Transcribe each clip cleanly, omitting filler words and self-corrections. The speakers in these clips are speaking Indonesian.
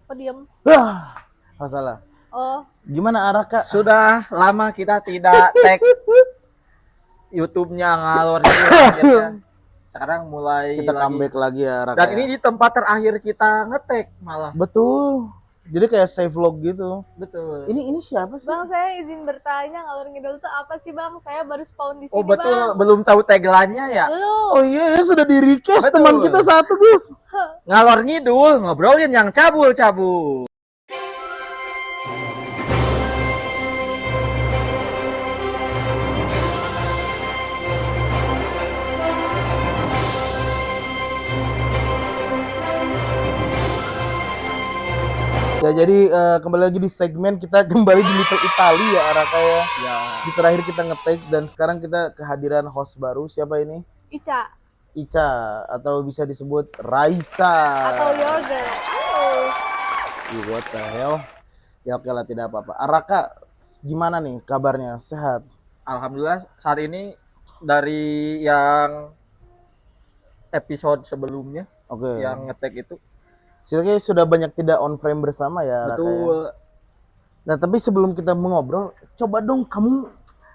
Kok diem? Masalah. Oh, Gimana Araka? Sudah lama kita tidak tag YouTube-nya ngalor itu akhirnya. Sekarang mulai Kita lagi. comeback lagi ya Araka. Dan ini di tempat terakhir kita nge-tag malah. Betul. Jadi kayak save vlog gitu. Betul. Ini siapa sih? Bang, saya izin bertanya, ngalor ngidul itu apa sih, Bang? Saya baru spawn di sini, Oh betul, Bang. belum tahu tagline-nya ya. Belum. Oh iya, sudah di request Betul. teman kita satu, guys. Ngalor ngidul, ngobrolin yang cabul-cabul. Ya jadi kembali lagi di segmen kita kembali di Little Italy ya Araka ya. Ya. Di terakhir kita nge-take dan sekarang kita kehadiran host baru. Siapa ini? Ica Ica atau bisa disebut Raisa. atau Yoga. Halo. What the hell? Ya oke lah, tidak apa-apa. Araka gimana nih kabarnya? Sehat? Alhamdulillah saat ini dari yang episode sebelumnya Oke. yang nge-tag itu. Kayaknya sudah banyak tidak on frame bersama ya Araka ya. Betul. Nah tapi sebelum kita mengobrol, coba dong kamu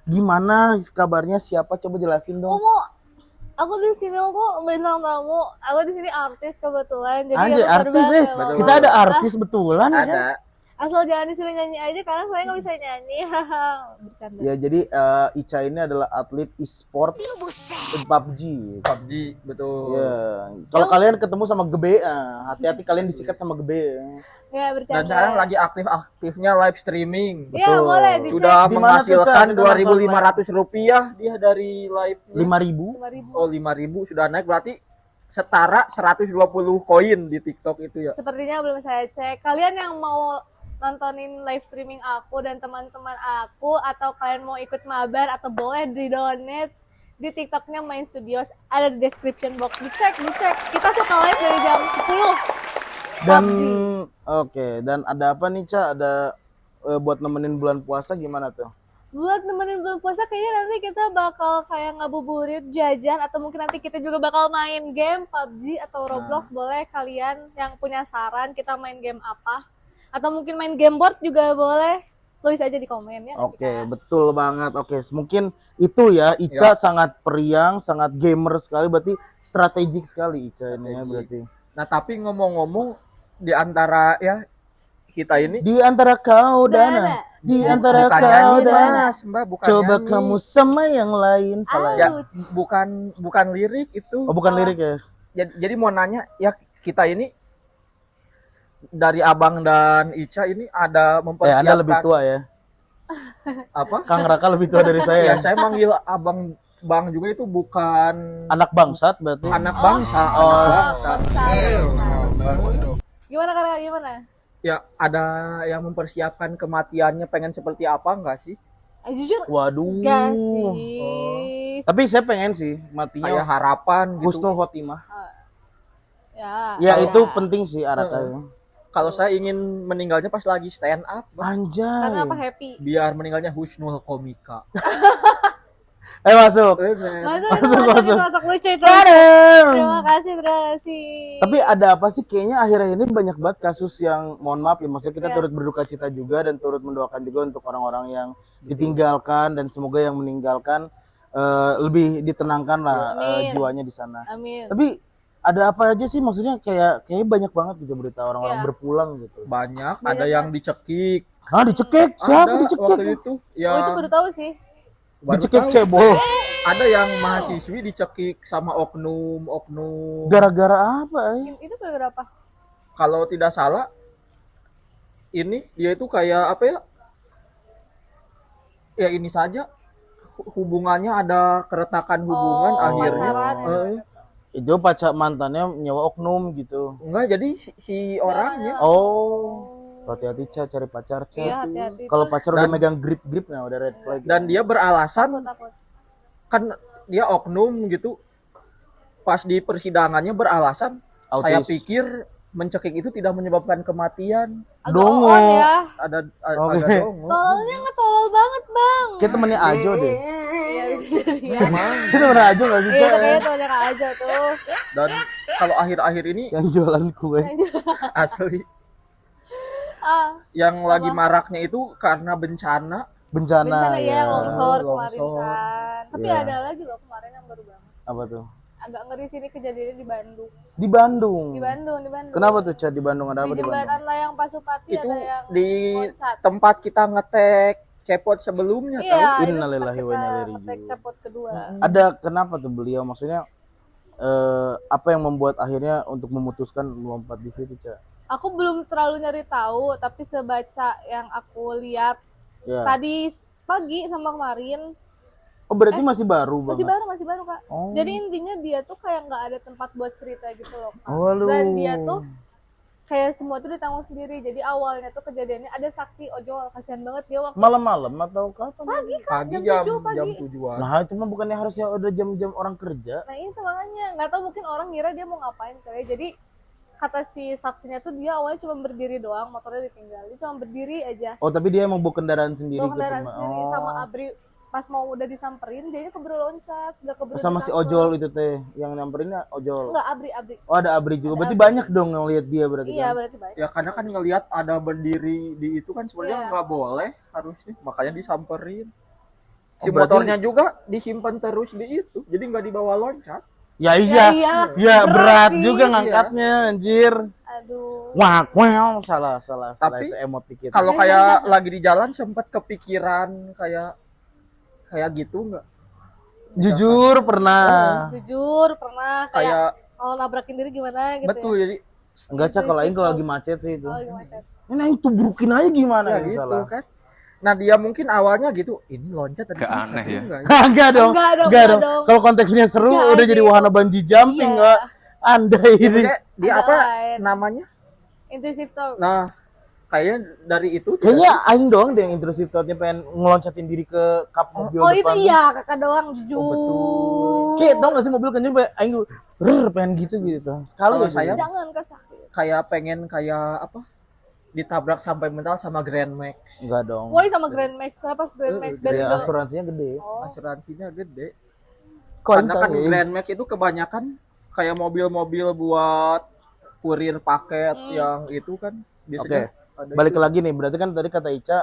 gimana kabarnya, siapa, coba jelasin dong. Aku di sini kok bintang tamu. Aku di sini artis kebetulan. Jadi Anjay, aku artis terbang ya. ya, Bang. Kita ada artis betulan ya. Ada. Asal jangan disuruh nyanyi aja karena saya nggak bisa nyanyi. Bercanda. Ya jadi Ica ini adalah atlet e-sport PUBG. PUBG, betul. Ya, kalau kalian ketemu sama Gebe, hati-hati kalian disikat sama Gebe. Nggak bercanda. Dan sekarang lagi aktif-aktifnya live streaming. Iya, Betul. boleh dicek. Sudah Di mana tuh, menghasilkan Ca? Kita Rp2.500 dia dari live. 5.000. 5.000. Oh, 5.000 sudah naik, berarti setara 120 koin di TikTok itu ya. Sepertinya belum saya cek. Kalian yang mau nontonin live streaming aku dan teman-teman aku, atau kalian mau ikut mabar, atau boleh di donate di TikToknya Main Studios, ada di description box. Dicek. Kita suka live dari jam 10. Dan PUBG. oke, dan ada apa nih Ca? Ada buat nemenin bulan puasa gimana tuh? Buat nemenin bulan puasa kayaknya nanti kita bakal kayak ngabuburit, jajan, atau mungkin nanti kita juga bakal main game PUBG atau Roblox. Boleh kalian yang punya saran kita main game apa, atau mungkin main game board juga boleh, tulis aja di komen ya. Oke, betul banget. Oke, mungkin itu ya Ica sangat periang, sangat gamer sekali, berarti strategik sekali Ica ini ya berarti. Nah, tapi ngomong-ngomong di antara ya kita ini Di antara kau dan di antara bukan kau nyanyi, dan Mas, Mbak, bukan coba nyanyi. kamu sama yang lain salah Ya, ya. bukan lirik itu. Oh, bukan lirik ya. Jadi mau nanya ya, kita ini dari Abang dan Ica ini ada mempersiapkan Anda lebih tua ya. apa? Kang Raka lebih tua dari saya Ya, ya. saya manggil Abang Bang juga itu bukan Anak bangsat berarti. anak bangsa, Oh. anak bangsa. Gimana Kak? Gimana? Ya, ada yang mempersiapkan kematiannya pengen seperti apa enggak sih? Jujur Waduh. enggak sih. Tapi saya pengen sih Kayak matinya harapan gitu. husnul khotimah. Ya. Ya ada. itu penting sih Araka. Kalau saya ingin meninggalnya pas lagi stand up, Bang. Anjay. Karena apa, happy? Biar meninggalnya husnul komika. Masuk. Masuk lucu itu. Bareng. Terima kasih. Tapi ada apa sih, kayaknya akhir-akhir ini banyak banget kasus yang, mohon maaf ya, maksudnya kita Iya. turut berduka cita juga dan turut mendoakan juga untuk orang-orang yang ditinggalkan, dan semoga yang meninggalkan lebih ditenangkan lah Amin. jiwanya di sana. Amin. Tapi ada apa aja sih, maksudnya kayaknya banyak banget gitu berita orang-orang Iya. berpulang gitu. Banyak, Banyak, ada yang dicekik. Hah, dicekik? Siapa Ada dicekik? waktu itu yang Oh, itu baru tahu sih. baru Dicekik tahu. cebol. Ada yang mahasiswi dicekik sama oknum. Gara-gara apa? Itu berapa? Kalau tidak salah, ini dia itu kayak apa ya? Ya ini saja hubungannya ada keretakan hubungan akhirnya. pacaran ya. Itu pacar mantannya nyewa oknum gitu. Enggak, jadi si orangnya Oh. Hati-hati Ca, cari pacar Ca. Iya, hati-hati. Kalau pacar udah Dan- megang grip nah udah red flag. dan dia beralasan Takut. kan dia oknum gitu. Pas di persidangannya beralasan, saya Autis. pikir mencekik itu tidak menyebabkan kematian. Agak Dongo. on ya. Ada Oke. agak dongo. Tololnya nggak tolol banget, Bang. Kayak temennya Ajo deh. Iya, bisa jadi ya. Emang. Itu temennya Ajo gak sih Iya, Ca? kayaknya tololnya Kak aja tuh. Dan kalau akhir-akhir ini Yang jualan kue. asli Yang lagi Apa? maraknya itu karena bencana. Bencana ya, longsor kemarin longsor. kan. Tapi Iya. ada lagi loh kemarin yang baru banget. Apa tuh? Agak ngeri sini kejadiannya di Bandung. Di Bandung. Di Bandung, di Bandung. Kenapa tuh, Ca? Di Bandung ada apa Di di Bandung? jembatan layang Pasupati Itu ada yang di loncat. tempat kita ngetek cepot sebelumnya Iya, tahu. itu Innalillahi wa inna ilaihi ngetek raji'un. cepot kedua. Ada kenapa tuh beliau maksudnya apa yang membuat akhirnya untuk memutuskan lompat di situ, Ca? Aku belum terlalu nyari tahu, tapi sebaca yang aku lihat Ya. tadi pagi sama kemarin Oh, berarti masih baru masih banget. baru Kak. Oh. Jadi intinya dia tuh kayak nggak ada tempat buat cerita gitu loh Kak. Oh, aduh. Dan dia tuh kayak semua tuh ditanggung sendiri. Jadi awalnya tuh kejadiannya ada saksi ojol, kasihan banget dia waktu Malam-malam atau kapan? Pagi jam jam 7 pagi. jam 7-an. Nah, itu mah bukannya harusnya udah jam-jam orang kerja. Nah itu makanya nggak tahu mungkin orang ngira dia mau ngapain kali. Jadi kata si saksinya tuh dia awalnya cuma berdiri doang, motornya ditinggal. Dia cuma berdiri aja. Oh, tapi dia emang bawa kendaraan sendiri Bawa kendaraan tempat- sendiri Oh. sama Abri. Pas mau udah disamperin, dia keburu loncat, udah keburu Sama si ditangkep. ojol itu teh, yang nyamperin ojol. Enggak, Abri. Oh, ada Abri juga. Berarti banyak dong ngelihat dia berarti Iya, kan. berarti baik. Ya karena kan ngelihat ada berdiri di itu kan sebenarnya Iya. nggak boleh harusnya, makanya disamperin. Oh, Si berarti- motornya juga disimpan terus di itu, jadi nggak dibawa loncat. Ya iya. iya. Ya berat sih. juga ngangkatnya anjir. Aduh. Wah, salah Tapi itu emot dikit. Kalau kayak lagi di jalan sempat kepikiran kayak gitu nggak? Jujur pernah. Jujur pernah kayak Kayak kalau nabrakin diri gimana gitu betul ya. jadi Enggak, Cak, kalau aing kalau lagi macet sih itu. Oh, gimana Chat? Ini aing tubrukin aja gimana ya ya gitu salah. kan. Nah dia mungkin awalnya gitu, ini loncat dari sini Keaneh seru ya. nggak Enggak dong. Enggak dong, Enggak enggak dong. dong. Kalau konteksnya seru Enggak udah sih, jadi itu- wahana bungee jumping Iya. enggak. Anda Ya, ini. maksudnya dia Ada apa lain. namanya? Intuitive talk. Nah kayaknya dari itu Kayaknya aing doang deh yang intrusif thought-nya pengen ngeloncatin diri ke kap mobil Oh, itu depan. iya, kakak doang jujur. Oh, betul. Kayak tau gak sih mobil kenceng aing pengen gitu gitu. Sekali Kalau aja. saya- Jangan ke sakit. kayak pengen kayak apa? Ditabrak sampai mental sama Grand Max. Enggak dong. Woi sama Grand Max, kenapa harus Grand Max? Biar Ya, udah- asuransinya gede. Oh, Asuransinya gede. Kok Karena kan tahu ya? Grand Max itu kebanyakan kayak mobil-mobil buat kurir paket yang itu kan biasanya ada Balik itu. lagi nih, berarti kan tadi kata Ica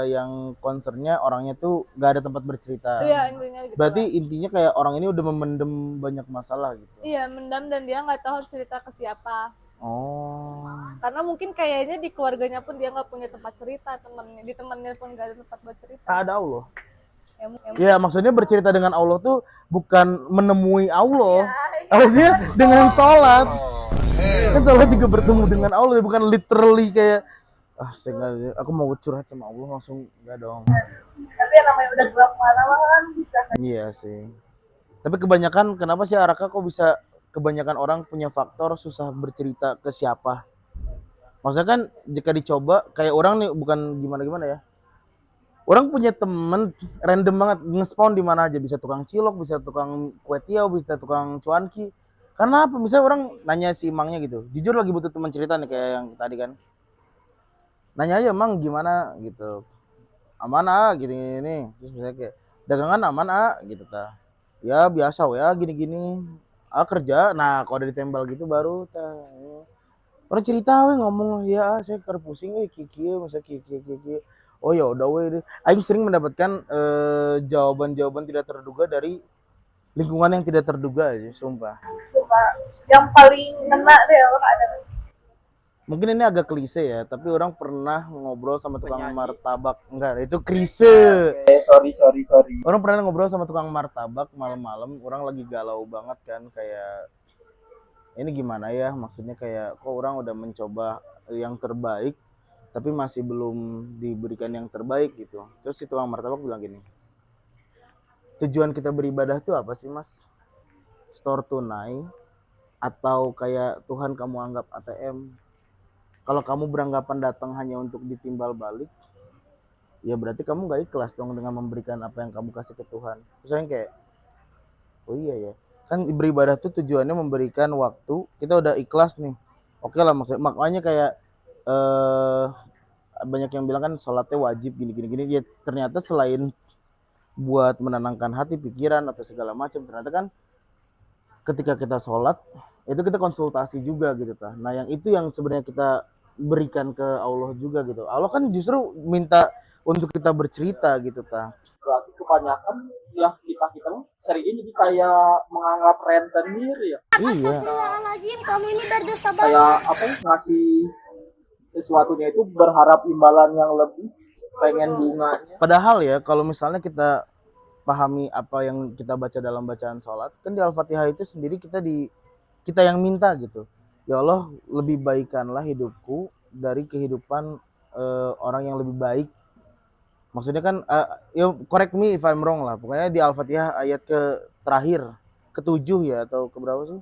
yang concernnya orangnya tuh gak ada tempat bercerita. iya intinya gitu. Berarti lah. intinya kayak orang ini udah memendam banyak masalah gitu. Iya, mendam dan dia nggak tahu harus cerita ke siapa. Oh. Karena mungkin kayaknya di keluarganya pun dia nggak punya tempat cerita, temennya di temennya pun nggak ada tempat buat cerita. Tak ada Allah. Ya, Ya maksudnya bercerita dengan Allah tuh bukan menemui Allah. Iya. Maksudnya dengan sholat. Kan sholat juga bertemu dengan Allah, bukan literally kayak saya nggak, aku mau curhat sama Allah langsung enggak dong. Tapi yang namanya udah gelap malam kan bisa. Iya sih. Tapi kebanyakan kenapa sih Araka kok bisa kebanyakan orang punya faktor susah bercerita ke siapa? Maksudnya kan jika dicoba kayak orang nih bukan gimana-gimana ya. Orang punya temen random banget nge-spawn di mana aja, bisa tukang cilok, bisa tukang kue tiaw, bisa tukang cuanki. Karena apa? Misalnya orang nanya si Emangnya gitu, jujur lagi butuh teman cerita nih kayak yang tadi kan. Nanya aja Emang gimana gitu. Aman gini-gini. Terus misalnya kayak dagangan aman gitu ta. Ya biasa ya gini-gini. Kerja. Nah, kalau udah ditembal gitu baru ta. Orang cerita we ngomong ya saya keur pusing kiki masa kiki. Oh ya udah we. Aing sering mendapatkan jawaban-jawaban tidak terduga dari lingkungan yang tidak terduga aja, sumpah. Yang paling ngena deh lo ada. Mungkin ini agak klise ya, tapi orang pernah ngobrol sama tukang Penyanyi. martabak. Enggak, itu klise. Sorry. Orang pernah ngobrol sama tukang martabak malam-malam, orang lagi galau banget kan, kayak ini gimana ya, maksudnya kayak kok orang udah mencoba yang terbaik tapi masih belum diberikan yang terbaik gitu. Terus si tukang martabak bilang gini, tujuan kita beribadah tuh apa sih mas? Store tunai atau kayak Tuhan kamu anggap ATM? Kalau kamu beranggapan datang hanya untuk ditimbal balik, ya berarti kamu gak ikhlas dong dengan memberikan apa yang kamu kasih ke Tuhan. Terus saya kayak, oh iya ya, kan beribadah tuh tujuannya memberikan waktu, kita udah ikhlas nih. Oke lah maksudnya, makanya kayak banyak yang bilang kan sholatnya wajib gini. Ya ternyata selain buat menenangkan hati, pikiran atau segala macam, ternyata kan ketika kita sholat itu kita konsultasi juga gitu ta. Nah yang itu yang sebenarnya kita berikan ke Allah juga gitu. Allah kan justru minta untuk kita bercerita gitu ta. Berarti kebanyakan ya kita sering ini jadi kayak menganggap rentenir ya. Iya. Astagfirullahaladzim, kamu ini berdosa banget. Kayak apa ngasih sesuatunya itu berharap imbalan yang lebih, pengen bunganya. Padahal ya kalau misalnya kita pahami apa yang kita baca dalam bacaan sholat, kan di Al-Fatihah itu sendiri kita yang minta gitu. Ya Allah, lebih baikkanlah hidupku dari kehidupan orang yang lebih baik. Maksudnya kan ya correct me if I'm wrong lah. Pokoknya di Al-Fatihah ayat terakhir, ketujuh ya atau keberapa sih?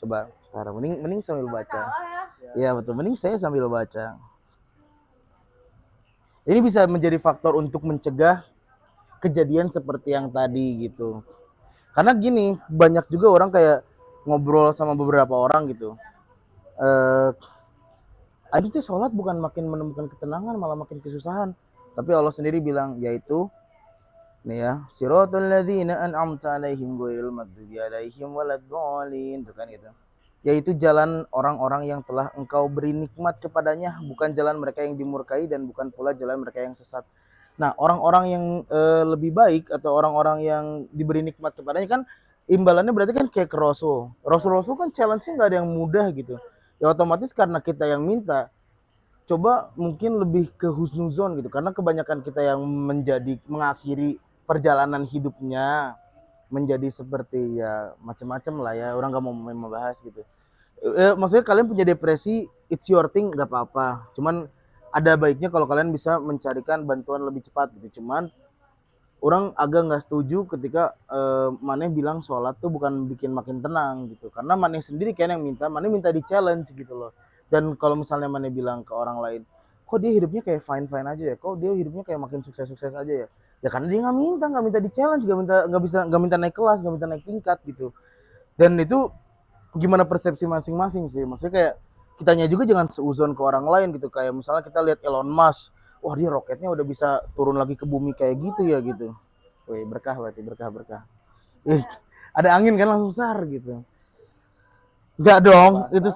Coba sekarang mending sambil baca. Ya betul, mending saya sambil baca. Ini bisa menjadi faktor untuk mencegah kejadian seperti yang tadi gitu. Karena gini, banyak juga orang kayak ngobrol sama beberapa orang gitu. Aing tuh sholat bukan makin menemukan ketenangan, malah makin kesusahan. Tapi Allah sendiri bilang, yaitu nih ya, siratal ladzina an'amta 'alaihim ghairil maghdubi 'alaihim waladdallin, itu kan gitu. Yaitu jalan orang-orang yang telah engkau beri nikmat kepadanya, bukan jalan mereka yang dimurkai dan bukan pula jalan mereka yang sesat. Nah, orang-orang yang lebih baik atau orang-orang yang diberi nikmat kepadanya kan imbalannya berarti kan kayak ke Rasul. Rasul kan challenge-nya nggak ada yang mudah gitu. Ya otomatis karena kita yang minta, coba mungkin lebih ke husnuzon gitu. Karena kebanyakan kita yang mengakhiri perjalanan hidupnya menjadi seperti ya macam-macam lah ya. Orang nggak mau membahas gitu. Maksudnya kalian punya depresi, it's your thing, nggak apa-apa. Cuman ada baiknya kalau kalian bisa mencarikan bantuan lebih cepat gitu. Cuman orang agak nggak setuju ketika Maneh bilang sholat tuh bukan bikin makin tenang gitu. Karena Maneh sendiri kan yang minta, Maneh minta di challenge gitu loh. Dan kalau misalnya Maneh bilang ke orang lain, kok dia hidupnya kayak fine aja ya, kok dia hidupnya kayak makin sukses aja ya. Ya karena dia nggak minta di challenge, nggak minta naik kelas, nggak minta naik tingkat gitu. Dan itu gimana persepsi masing-masing sih. Maksudnya kayak kitanya juga jangan seuzon ke orang lain gitu. Kayak misalnya kita lihat Elon Musk, wah dia roketnya udah bisa turun lagi ke bumi kayak gitu ya gitu. Wih, berkah berarti, berkah. Ada angin kan langsung sar gitu. Enggak dong, itu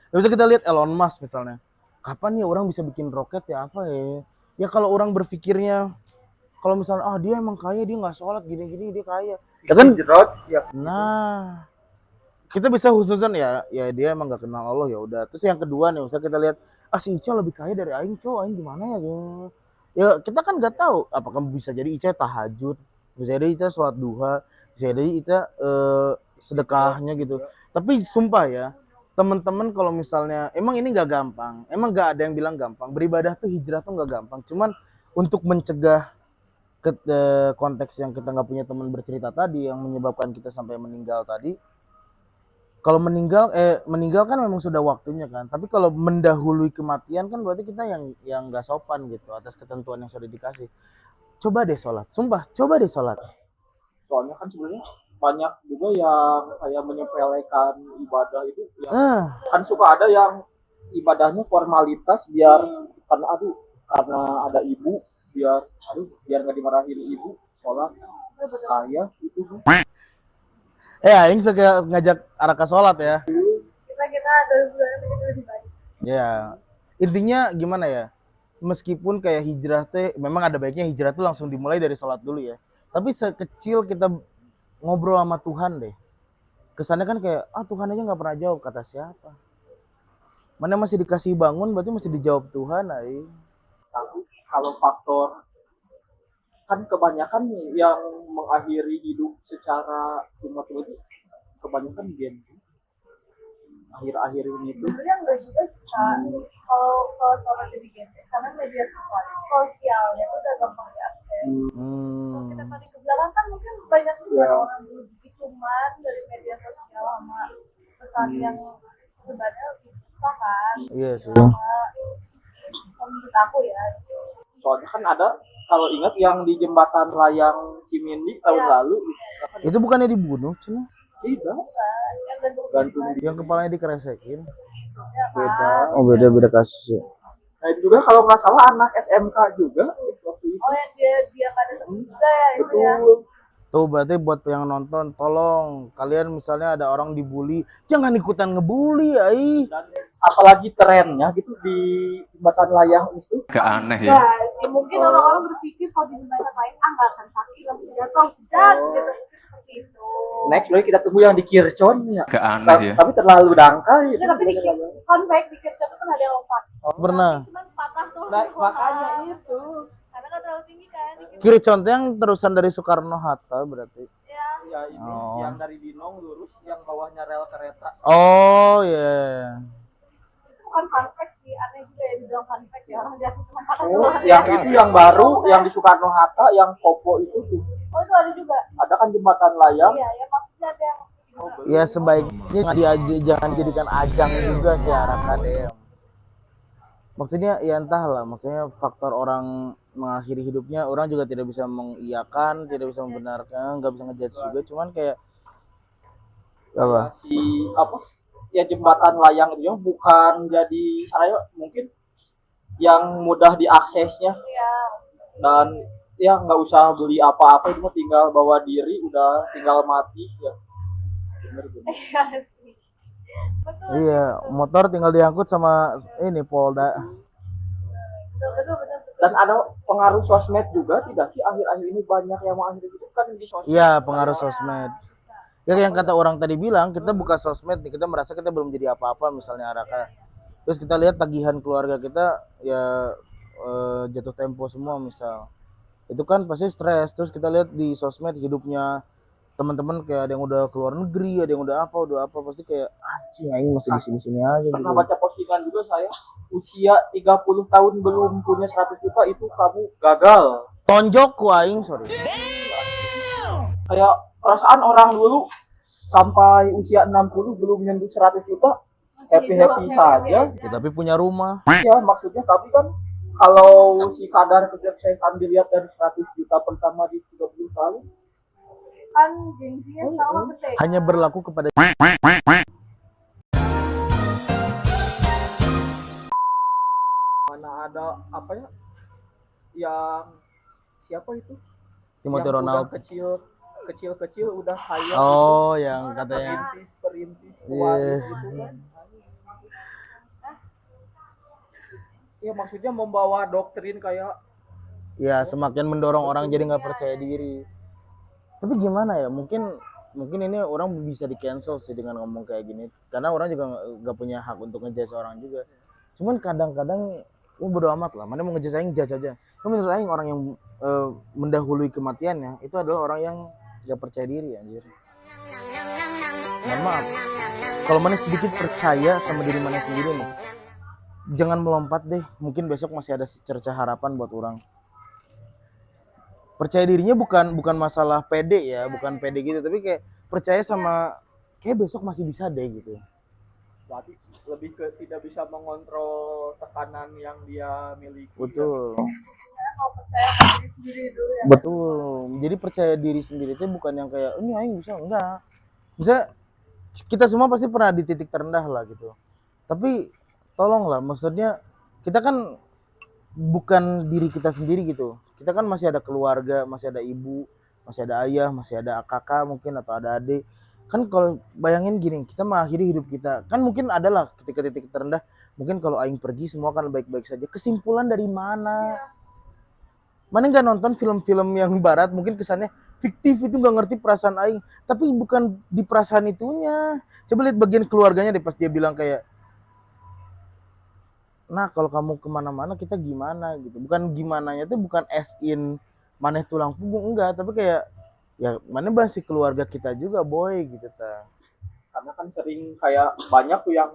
bisa kita lihat Elon Musk misalnya. Kapan ya orang bisa bikin roket ya apa ya? Ya kalau orang berpikirnya, kalau misalnya dia emang kaya, dia nggak sholat gini-gini dia kaya. Ya kan Jerot ya. Nah, kita bisa husnuzon ya dia emang nggak kenal Allah ya udah. Terus yang kedua nih, misalnya kita lihat si Ica lebih kaya dari Aing, Aing gimana ya? Ya kita kan nggak tahu apakah bisa jadi Ica tahajud, bisa jadi Ica sholat duha, bisa jadi Ica sedekahnya gitu. Tapi sumpah ya, teman-teman kalau misalnya emang ini nggak gampang, emang nggak ada yang bilang gampang. Beribadah tuh hijrah tuh nggak gampang. Cuman untuk mencegah konteks yang kita nggak punya teman bercerita tadi yang menyebabkan kita sampai meninggal tadi. Kalau meninggal kan memang sudah waktunya kan. Tapi kalau mendahului kematian kan berarti kita yang nggak sopan gitu atas ketentuan yang sudah dikasih. Coba deh sholat, sumpah, coba deh sholat. Soalnya kan sebenarnya banyak juga yang kayak menyepelekan ibadah itu yang kan suka ada yang ibadahnya formalitas biar karena ada ibu biar nggak dimarahin ibu sholat saya itu Aing suka ngajak Araka sholat ya. Kita 2000 begitu lebih baik. Ya, intinya gimana ya? Meskipun kayak hijrah teh, memang ada baiknya hijrah tuh langsung dimulai dari sholat dulu ya. Tapi sekecil kita ngobrol sama Tuhan deh. Kesannya kan kayak, Tuhan aja nggak pernah jawab, kata siapa? Mana masih dikasih bangun, berarti masih dijawab Tuhan, Aing. Tapi kalau faktor kan kebanyakan yang mengakhiri hidup secara cuma itu kebanyakan Gen Z akhir-akhir ini tuh Sebenarnya enggak juga sih Kak. Kalau soal jadi Gen Z, karena media sosialnya itu udah gampang diakses. Kalau kita tarik ke belakang kan mungkin banyak juga orang dulu cuman dari media sosial sama pesan yang sebenarnya lebih susah kan. Iya sih. Menurut aku ya. soalnya kan ada kalau ingat yang di jembatan layang Cimindi tahun lalu Itu bukannya dibunuh, Cina? tidak Yang gantung Yang kepalanya dikeresekin. beda Beda kasus ya. nah itu juga kalau nggak salah anak SMK juga waktu itu Oh yang dia nggak ada temen juga ya itu ya. betul Tuh berarti buat yang nonton, tolong kalian misalnya ada orang dibully, jangan ikutan ngebully, ai. dan apalagi trennya gitu di jembatan layang itu. Agak aneh ya. Nah, sih mungkin orang-orang berpikir kalau di jembatan lain nggak akan sakit, nggak bisa jatuh, tidak gitu seperti itu. Next lagi kita tunggu yang di Kircon ya. Agak aneh ya. Tapi terlalu dangkal ya. Ya, tapi di fun fact di Kircon itu kan ada yang lompat. Pernah. Cuma patah tuh. Nah, makanya itu. Karena kan terlalu tinggi kan. Kiri contoh yang terusan dari Soekarno Hatta berarti. Ya. Ya ini Oh. yang dari Binong lurus yang bawahnya rel kereta. Oh ya. Itu bukan fun fact sih, aneh juga ya dibilang fun fact ya orang jatuh cuma patah Oh, doang. yang itu yang baru yang di Soekarno Hatta yang Kopo itu tuh. Oh itu ada juga. Ada kan jembatan layang. Iya, ya maksudnya ada yang Ya sebaiknya jangan jadikan ajang juga sih arah KDM. Maksudnya ya entahlah, maksudnya faktor orang mengakhiri hidupnya, orang juga tidak bisa mengiyakan, tidak bisa membenarkan, nggak bisa ngejudge juga, cuman kayak apa? Si apa? Ya jembatan layang itu bukan jadi saya mungkin yang mudah diaksesnya ya. dan ya nggak usah beli apa-apa itu mah tinggal bawa diri udah tinggal mati ya. Bener-bener. Iya sih. Betul. Iya, motor tinggal diangkut sama ini Polda. Betul. Dan ada pengaruh sosmed juga tidak sih akhir-akhir ini banyak yang mengakhiri hidup kan di sosmed. Iya, pengaruh sosmed. Ya yang kata orang tadi bilang, kita buka sosmed nih, kita merasa kita belum jadi apa-apa misalnya Araka. Terus kita lihat tagihan keluarga kita ya jatuh tempo semua misal. Itu kan pasti stres. Terus kita lihat di sosmed hidupnya teman-teman kayak ada yang udah keluar negeri, ada yang udah apa pasti kayak anjing aing masih di sini-sini aja Pernah gitu. baca postingan juga saya usia 30 tahun belum punya 100 juta itu kamu gagal. Tonjok ku aing, sorry. Kayak perasaan orang dulu sampai usia 60 belum nyentuh 100 juta happy-happy saja. Ya, tapi punya rumah. Ya maksudnya tapi kan kalau si kadar kesuksesan dilihat dari 100 juta pertama di 30 tahun Kan gengsinya sama gede. Hanya berlaku kepada mana ada apa ya yang siapa itu Timothy yang Ronaldo. udah kecil udah kaya Oh, yang katanya perintis Iya. waris gitu kan. Ya maksudnya membawa doktrin kayak ya semakin mendorong orang jadi nggak percaya diri. Tapi gimana ya? Mungkin ini orang bisa di cancel sih dengan ngomong kayak gini. Karena orang juga nggak punya hak untuk ngejudge orang juga. Cuman kadang-kadang bodo amat lah. Mana mau ngejudge aing judge aja. Tapi menurut aing orang yang mendahului kematiannya itu adalah orang yang nggak percaya diri anjir. Mohon maaf. Kalau mana sedikit percaya sama diri mana sendiri nih, jangan melompat deh. Mungkin besok masih ada secerca harapan buat orang. Percaya dirinya bukan masalah pede ya, bukan pede gitu, tapi kayak percaya sama kayak besok masih bisa deh gitu. berarti lebih ke tidak bisa mengontrol tekanan yang dia miliki. Betul. Mau percaya sama diri sendiri dulu ya. Betul. Jadi percaya diri sendiri itu bukan yang kayak ini aing bisa, enggak. Bisa kita semua pasti pernah di titik terendah lah gitu. Tapi tolonglah, maksudnya kita kan bukan diri kita sendiri gitu. Kita kan masih ada keluarga, masih ada ibu, masih ada ayah, masih ada kakak mungkin atau ada adik. Kan kalau bayangin gini, kita mengakhiri hidup kita, kan mungkin adalah ketika titik terendah, mungkin kalau aing pergi semua kan baik-baik saja. Kesimpulan dari mana? Mana nggak nonton film-film yang barat, mungkin kesannya fiktif itu nggak ngerti perasaan aing, tapi bukan di perasaan itunya. Coba lihat bagian keluarganya deh pas dia bilang kayak, nah kalau kamu kemana-mana kita gimana gitu, bukan gimananya tuh bukan as in maneh tulang punggung, enggak, tapi kayak ya mana masih keluarga kita juga boy gitu ta. Karena kan sering kayak banyak tuh yang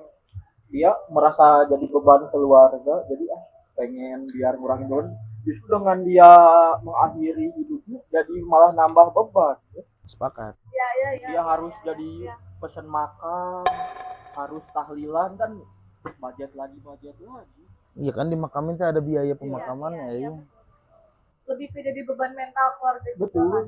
dia merasa jadi beban keluarga, jadi pengen biar ngurangin beban. Justru dengan dia mengakhiri hidupnya jadi malah nambah beban. Sepakat. Ya. Dia harus jadi pesen makan, harus tahlilan kan budget lagi. Iya kan di makamin tuh ada biaya pemakamannya Iya, ya. lebih ke jadi beban mental keluarga juga Betul. kan.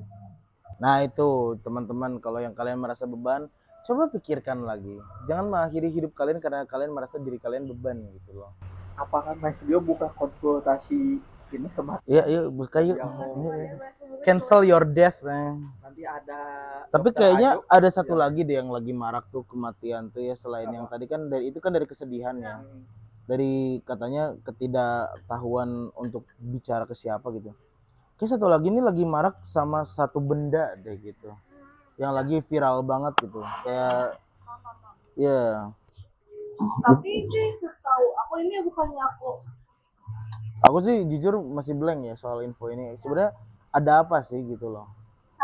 Nah itu teman-teman, kalau yang kalian merasa beban, coba pikirkan lagi. Jangan mengakhiri hidup kalian karena kalian merasa diri kalian beban gitu loh. Apakah Mas Dio buka konsultasi ini kematian Iya, yuk buka yuk. yang mau Cancel your death. nanti ada Tapi Dr. kayaknya Ajo. ada satu lagi deh yang lagi marak tuh kematian tuh ya, selain yang tadi kan dari itu kan dari kesedihan ya. Dari katanya ketidaktahuan untuk bicara ke siapa gitu. Kayak satu lagi ini lagi marak sama satu benda deh gitu. Yang lagi viral banget gitu. Kayak ya, Tapi sih tahu aku ini bukannya aku sih jujur masih blank ya soal info ini. Sebenarnya ada apa sih gitu loh.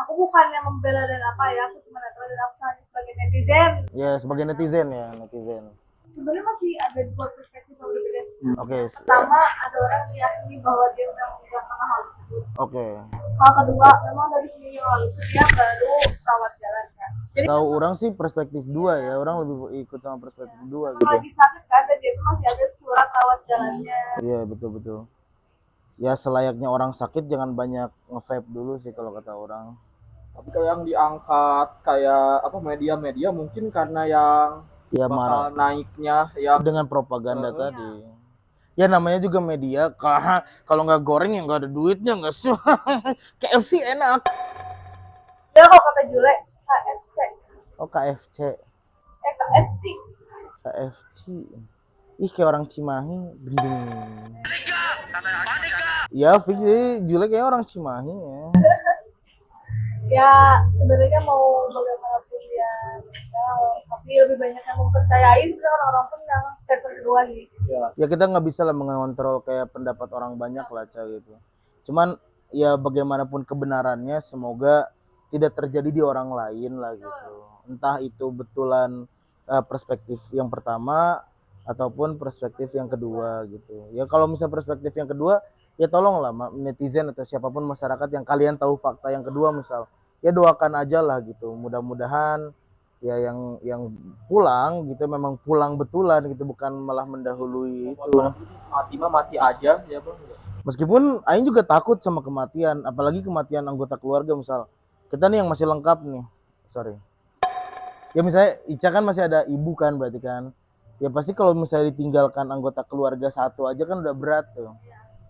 aku bukannya membela dan apa ya, aku cuma netral dan aku hanya sebagai netizen. Ya sebagai netizen ya, netizen. Sebenarnya masih ada dua perspektif yang berbeda. Oke, Pertama, ada orang yang meyakini bahwa dia memang tidak pernah hal tersebut. oke. Hal kedua, memang dari sini yang lalu itu dia baru rawat jalan kan. Jadi Tahu orang sih perspektif dua ya, orang lebih ikut sama perspektif dua kalau gitu. lagi sakit kan, dan dia itu masih ada surat rawat jalannya. Iya betul. Ya selayaknya orang sakit jangan banyak nge-vape dulu sih kalau kata orang. Tapi kalau yang diangkat kayak apa media-media mungkin karena yang Ya bakal marah naiknya yang dengan propaganda tadi. Ya namanya juga media. Kalau nggak goreng ya nggak ada duitnya nggak sih. KFC enak. Ya kalau kata Jule, KFC, Oh KFC, KFC. KFC. Ih kayak orang Cimahi. Gending. Ya Fix jadi Jule kayak orang Cimahi ya. Ya sebenarnya mau bagaimanapun ya, tapi lebih banyak yang mempercayai sebenarnya orang-orang pun yang statement kedua nih. Ya kita nggak bisa lah mengontrol kayak pendapat orang banyak lah Ca gitu. Cuman ya bagaimanapun kebenarannya semoga tidak terjadi di orang lain lah gitu. Entah itu betulan perspektif yang pertama ataupun perspektif yang kedua gitu. Ya kalau misal perspektif yang kedua ya tolonglah netizen atau siapapun masyarakat yang kalian tahu fakta yang kedua misal ya doakan aja lah gitu. Mudah-mudahan ya yang pulang gitu memang pulang betulan gitu, bukan malah mendahului itu. mati mah mati aja ya bang. Meskipun Aing juga takut sama kematian, apalagi kematian anggota keluarga misal kita nih yang masih lengkap nih, sorry ya misalnya Ica kan masih ada ibu kan, berarti kan ya pasti kalau misalnya ditinggalkan anggota keluarga satu aja kan udah berat tuh,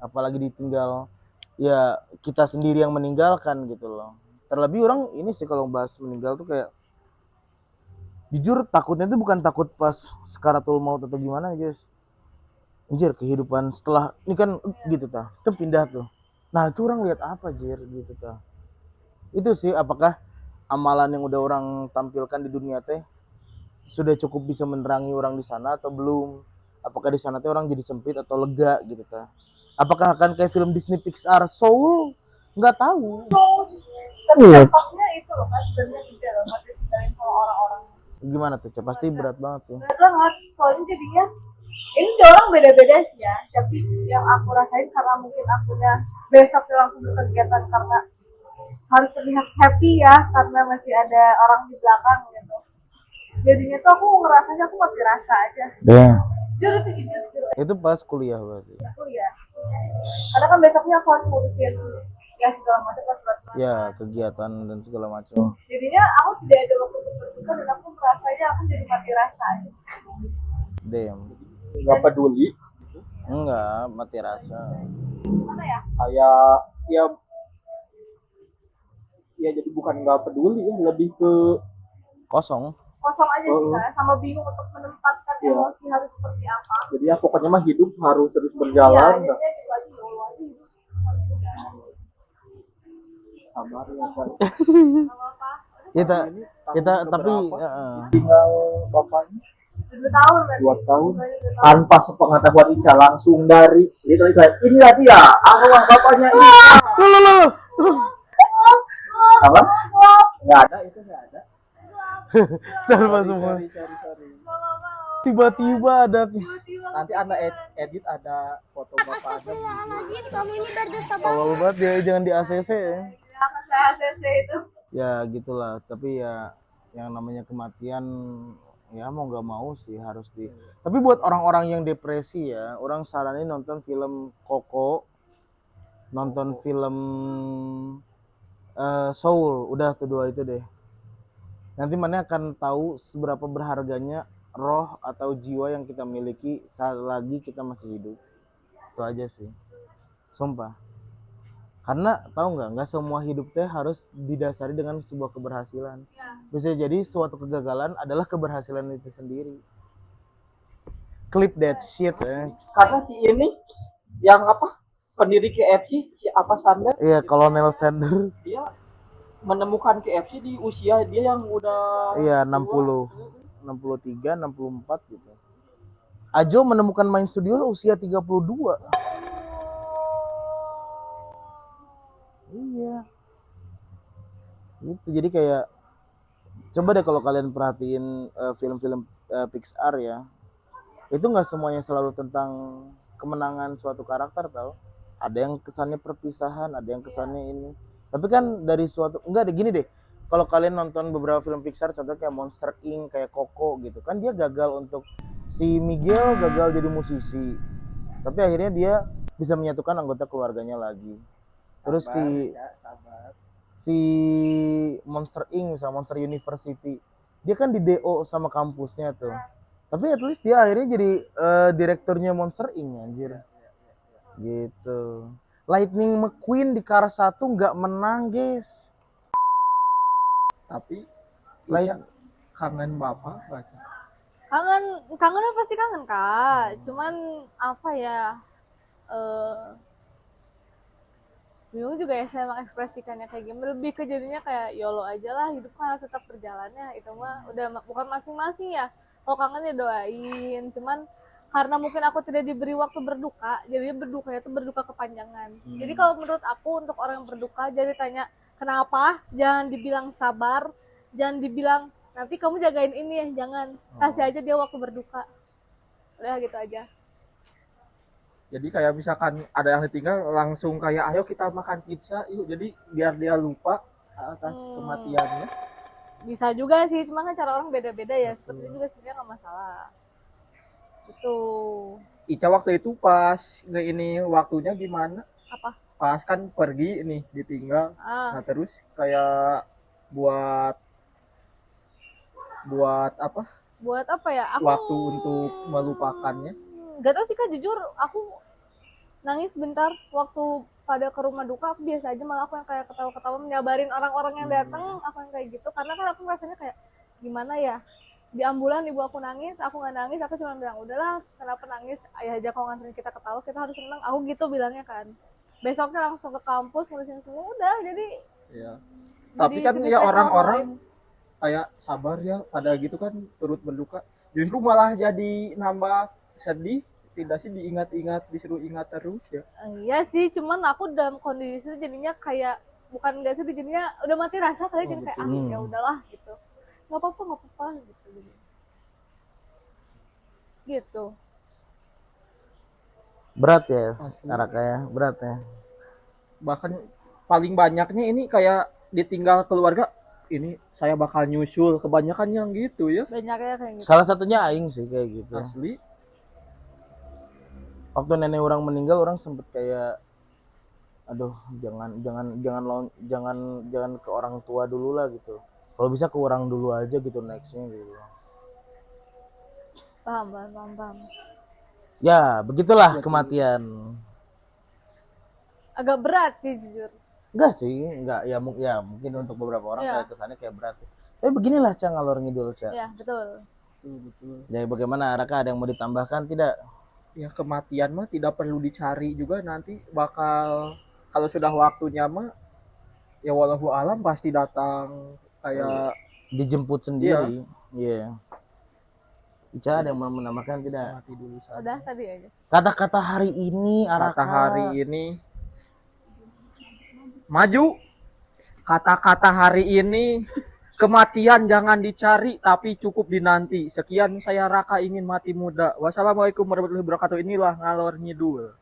apalagi ditinggal ya kita sendiri yang meninggalkan gitu loh. Terlebih orang ini sih kalau bahas meninggal tuh kayak jujur takutnya itu bukan takut pas sekaratul maut atau gimana guys. Anjir kehidupan setelah ini kan gitu tah. Itu pindah tuh. Nah itu orang lihat apa jir gitu tah. Itu sih apakah amalan yang udah orang tampilkan di dunia teh sudah cukup bisa menerangi orang di sana atau belum? Apakah di sana teh orang jadi sempit atau lega gitu tah. Apakah akan kayak film Disney Pixar Soul? Nggak tahu. Tapi dampaknya itu loh kan sebenarnya tidak loh, mati tinggalin sama orang-orang. Gimana tuh? Ca? Pasti berat banget sih. Berat banget, soalnya jadinya ini tuh orang beda-beda sih ya, tapi yang aku rasain karena mungkin akunya besok langsung berkegiatan karena harus terlihat happy ya, karena masih ada orang di belakang gitu. Jadinya tuh aku ngerasanya aku mati rasa aja. Deh. Jujur itu jujur Itu pas kuliah berarti. aku ya. Karena kan besoknya aku harus ngurusin ya segala macam pas berat. Ya kegiatan dan segala macam. Jadinya aku tidak ada waktu untuk berduka dan aku merasanya aku jadi mati rasa aja. Damn. Nggak peduli Enggak, mati rasa. Mana ya? kayak ya jadi bukan nggak peduli ya lebih ke Kosong. Kosong aja sih kan, sama bingung untuk menempatkan Iya. emosi harus seperti apa. jadi ya pokoknya mah hidup harus terus Iya, berjalan. jadinya gitu aja ya Allah aja hidup harus berjalan. Sabar ya kan. Gak apa-apa. Kita tapi Tinggal bapaknya 2 tahun berarti. 2 tahun 2 tahun. tanpa sepengetahuan Ica langsung dari itu inilah dia arwah bapaknya ini. Apa? Nggak ada itu nggak ada. tanpa semua. Sorry. Tiba-tiba ada Nanti anda edit ada foto bapak anda. Astagfirullahaladzim, kamu ini berdosa banget. awal banget ya, jangan di ACC ya. Ya, kan saya ACC itu. Ya gitulah, tapi ya yang namanya kematian ya mau nggak mau sih harus di. Tapi buat orang-orang yang depresi ya, orang saranin nonton film Koko, nonton film Soul, udah tuh 2 itu deh. Nanti mana akan tahu seberapa berharganya roh atau jiwa yang kita miliki saat lagi kita masih hidup. Itu aja sih. sumpah. Karena tahu nggak semua hidup teh harus didasari dengan sebuah keberhasilan. Bisa jadi suatu kegagalan adalah keberhasilan itu sendiri. Clip that shit Karena si ini yang apa? Pendiri KFC si apa Sanders? Iya, Colonel Sanders. Dia menemukan KFC di usia dia yang udah Iya, tua. 63, 64 gitu. Ajo menemukan main studio usia 32. Iya. Gitu. Jadi kayak coba deh kalau kalian perhatiin film-film Pixar ya. Itu nggak semuanya selalu tentang kemenangan suatu karakter tau. Ada yang kesannya perpisahan, ada yang kesannya ini. Tapi kan dari suatu enggak deh gini deh. Kalau kalian nonton beberapa film Pixar contohnya kayak Monster Inc, kayak Coco gitu kan dia gagal untuk si Miguel gagal jadi musisi. Tapi akhirnya dia bisa menyatukan anggota keluarganya lagi. Terus si Monster Inc misalnya Monster University dia kan di DO sama kampusnya tuh. Tapi at least dia akhirnya jadi direkturnya Monster Inc anjir. Gitu. Lightning McQueen di Cars 1 nggak menang, guys. Tapi Lain- Ica kangen bapak baca. Kangen pasti kangen Kak. Cuman apa ya? Bingung juga ya saya mengekspresikannya kayak gimana. Lebih ke jadinya kayak YOLO aja lah, hidup kan harus tetap berjalannya. Itu mah udah bukan masing-masing ya. Kalau kangen ya doain. Cuman karena mungkin aku tidak diberi waktu berduka, jadi berdukanya itu berduka kepanjangan. Jadi kalau menurut aku untuk orang yang berduka, jadi tanya kenapa, jangan dibilang sabar, jangan dibilang nanti kamu jagain ini ya, jangan. Kasih aja dia waktu berduka. Udah gitu aja. Jadi kayak misalkan ada yang ditinggal langsung kayak ayo kita makan pizza yuk. Jadi biar dia lupa atas kematiannya. Bisa juga sih, cuma kan cara orang beda-beda ya. Seperti itu juga sebenarnya nggak masalah. Itu Ica waktu itu pas ini waktunya gimana? apa? Pas kan pergi nih ditinggal. Ah, Nah terus kayak buat apa? buat apa ya? Aku Waktu untuk melupakannya. Gak tau sih Kak, jujur aku nangis bentar waktu pada ke rumah duka. Aku biasa aja, malah aku yang kayak ketawa-ketawa menyabarin orang-orang yang datang. Aku yang kayak gitu karena kan aku rasanya kayak gimana ya, di ambulan ibu aku nangis, aku nggak nangis, aku cuma bilang udahlah kenapa nangis, ayah aja kalau nganterin kita ketawa, kita harus senang, aku gitu bilangnya kan. Besoknya langsung ke kampus ngurusin semua, udah jadi Iya. Tapi jadi kan cerita ya yang orang-orang lain. kayak sabar ya pada gitu kan turut berduka. Justru malah jadi nambah sedih. Tidak sih diingat-ingat, disuruh ingat terus ya. Iya sih, cuman aku dalam kondisi itu jadinya kayak bukan nggak sedih, jadinya udah mati rasa kali, jadi kayak ya udahlah gitu, nggak apa-apa gitu. Berat ya, Asli. Araka ya, berat ya. Bahkan paling banyaknya ini kayak ditinggal keluarga, ini saya bakal nyusul, kebanyakan yang gitu ya. Banyaknya kayak gitu. Salah satunya Aing sih kayak gitu. Asli. Waktu nenek orang meninggal, orang sempet kayak, aduh jangan ke orang tua dulu lah gitu. Kalau bisa ke orang dulu aja gitu nextnya gitu. Paham. Ya begitulah kematian. Agak berat sih jujur. Enggak sih, enggak ya, mungkin untuk beberapa orang Iya. kayak kesannya kayak berat. Tapi beginilah Cang ngalor ngidul Cang. Ya betul. Betul. Jadi bagaimana Araka, ada yang mau ditambahkan tidak? Ya kematian mah tidak perlu dicari juga, nanti bakal kalau sudah waktunya mah ya walau alam pasti datang kayak Dijemput sendiri. Iya. Ica ada yang mau menambahkan tidak? mati dulu saja. Udah tadi aja. Kata-kata hari ini Araka. Kata hari ini maju. Kata-kata hari ini kematian jangan dicari tapi cukup dinanti. Sekian, saya Raka ingin mati muda. Wassalamualaikum warahmatullahi wabarakatuh. Inilah ngalor ngidul.